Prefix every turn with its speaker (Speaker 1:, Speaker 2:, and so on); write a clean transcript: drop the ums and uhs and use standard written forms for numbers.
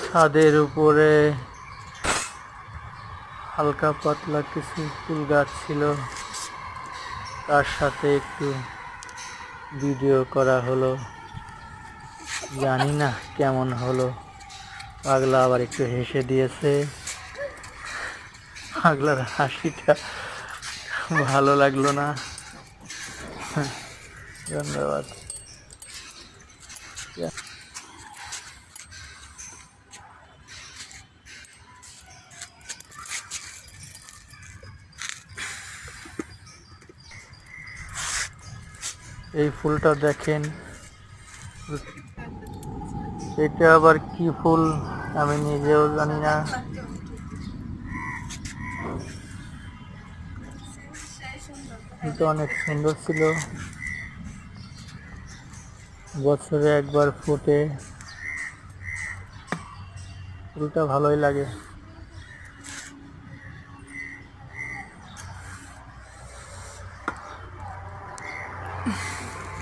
Speaker 1: ছাদের উপরে হালকা পাতলা কিছু ফুল গাছ ছিল, তার সাথে একটু ভিডিও করা হলো। জানি না কেমন হলো। পাগলা আবার একটু হেসে দিয়েছে। পাগলার হাসিটা ভালো লাগলো না। ধন্যবাদ। এই ফুলটা দেখেন, এটা আবার কি ফুল আমি নিজেও জানি না। এটা অনেক সুন্দর ছিল, বছরে একবার ফোটে, ফুলটা ভালোই লাগে।